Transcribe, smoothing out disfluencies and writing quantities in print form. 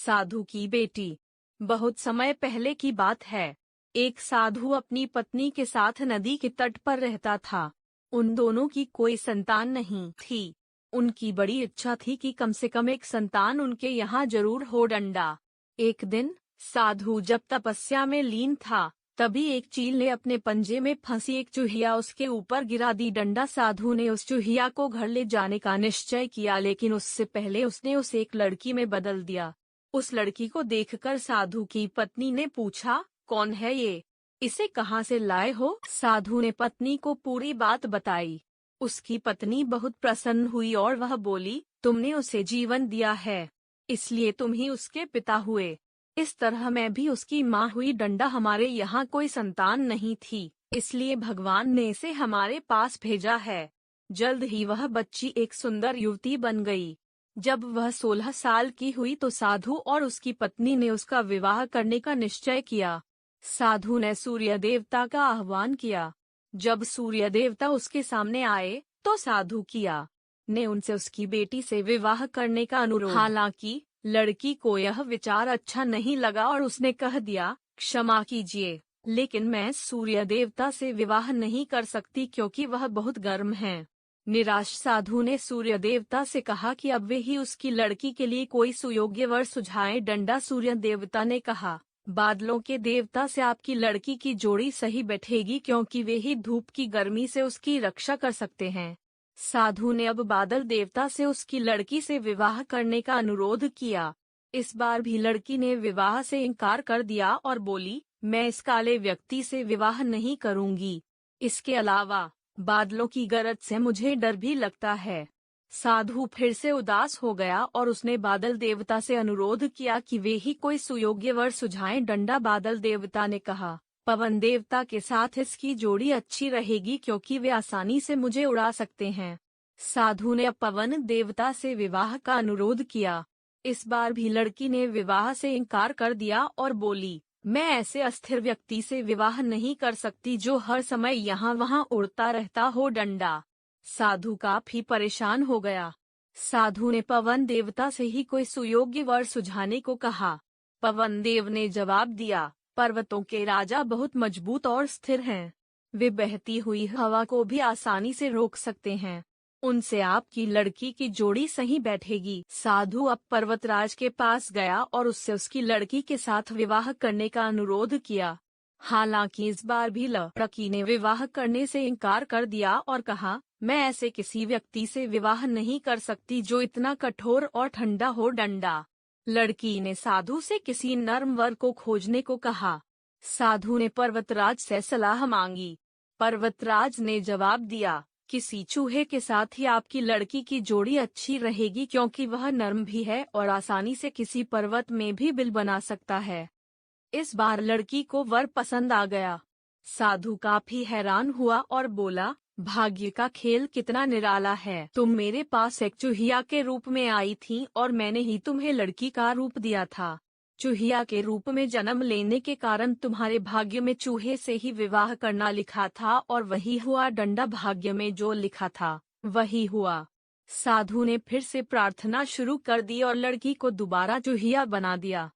साधु की बेटी। बहुत समय पहले की बात है। एक साधु अपनी पत्नी के साथ नदी के तट पर रहता था। उन दोनों की कोई संतान नहीं थी। उनकी बड़ी इच्छा थी कि कम से कम एक संतान उनके यहाँ जरूर हो डंडा। एक दिन साधु जब तपस्या में लीन था, तभी एक चील ने अपने पंजे में फंसी एक चूहिया उसके ऊपर गिरा दी। डंडा साधु ने उस चूहिया को घर ले जाने का निश्चय किया, लेकिन उससे पहले उसने उसे एक लड़की में बदल दिया। उस लड़की को देखकर साधु की पत्नी ने पूछा, कौन है ये? इसे कहाँ से लाए हो? साधु ने पत्नी को पूरी बात बताई। उसकी पत्नी बहुत प्रसन्न हुई और वह बोली, तुमने उसे जीवन दिया है, इसलिए तुम ही उसके पिता हुए। इस तरह मैं भी उसकी माँ हुई। डंडा हमारे यहाँ कोई संतान नहीं थी, इसलिए भगवान ने इसे हमारे पास भेजा है। जल्द ही वह बच्ची एक सुंदर युवती बन गई। जब वह 16 साल की हुई तो साधु और उसकी पत्नी ने उसका विवाह करने का निश्चय किया। साधु ने सूर्य देवता का आह्वान किया। जब सूर्य देवता उसके सामने आए तो साधु किया ने उनसे उसकी बेटी से विवाह करने का अनुरोध। हालांकि लड़की को यह विचार अच्छा नहीं लगा और उसने कह दिया, क्षमा कीजिए, लेकिन मैं सूर्य देवता से विवाह नहीं कर सकती क्योंकि वह बहुत गर्म हैं। निराश साधु ने सूर्य देवता से कहा कि अब वे ही उसकी लड़की के लिए कोई सुयोग्य वर सुझाएं। डंडा सूर्य देवता ने कहा, बादलों के देवता से आपकी लड़की की जोड़ी सही बैठेगी क्योंकि वे ही धूप की गर्मी से उसकी रक्षा कर सकते हैं। साधु ने अब बादल देवता से उसकी लड़की से विवाह करने का अनुरोध किया। इस बार भी लड़की ने विवाह से इनकार कर दिया और बोली, मैं इस काले व्यक्ति से विवाह नहीं करूंगी। इसके अलावा बादलों की गरज से मुझे डर भी लगता है। साधु फिर से उदास हो गया और उसने बादल देवता से अनुरोध किया कि वे ही कोई सुयोग्य वर सुझाएं। डंडा बादल देवता ने कहा, पवन देवता के साथ इसकी जोड़ी अच्छी रहेगी क्योंकि वे आसानी से मुझे उड़ा सकते हैं। साधु ने अब पवन देवता से विवाह का अनुरोध किया। इस बार भी लड़की ने विवाह से इनकार कर दिया और बोली, मैं ऐसे अस्थिर व्यक्ति से विवाह नहीं कर सकती जो हर समय यहाँ वहाँ उड़ता रहता हो। डंडा साधु काफी परेशान हो गया। साधु ने पवन देवता से ही कोई सुयोग्य वर सुझाने को कहा। पवन देव ने जवाब दिया, पर्वतों के राजा बहुत मजबूत और स्थिर हैं। वे बहती हुई हवा को भी आसानी से रोक सकते हैं। उनसे आपकी लड़की की जोड़ी सही बैठेगी। साधु अब पर्वतराज के पास गया और उससे उसकी लड़की के साथ विवाह करने का अनुरोध किया। हालांकि इस बार भी लड़की ने विवाह करने से इनकार कर दिया और कहा, मैं ऐसे किसी व्यक्ति से विवाह नहीं कर सकती जो इतना कठोर और ठंडा हो। डंडा लड़की ने साधु से किसी नर्म वर को खोजने को कहा। साधु ने पर्वतराज से सलाह मांगी। पर्वतराज ने जवाब दिया, किसी चूहे के साथ ही आपकी लड़की की जोड़ी अच्छी रहेगी क्योंकि वह नर्म भी है और आसानी से किसी पर्वत में भी बिल बना सकता है। इस बार लड़की को वर पसंद आ गया। साधु काफी हैरान हुआ और बोला, भाग्य का खेल कितना निराला है। तुम मेरे पास एक चूहिया के रूप में आई थी और मैंने ही तुम्हें लड़की का रूप दिया था। चूहिया के रूप में जन्म लेने के कारण तुम्हारे भाग्य में चूहे से ही विवाह करना लिखा था और वही हुआ। डंडा भाग्य में जो लिखा था वही हुआ। साधु ने फिर से प्रार्थना शुरू कर दी और लड़की को दोबारा चूहिया बना दिया।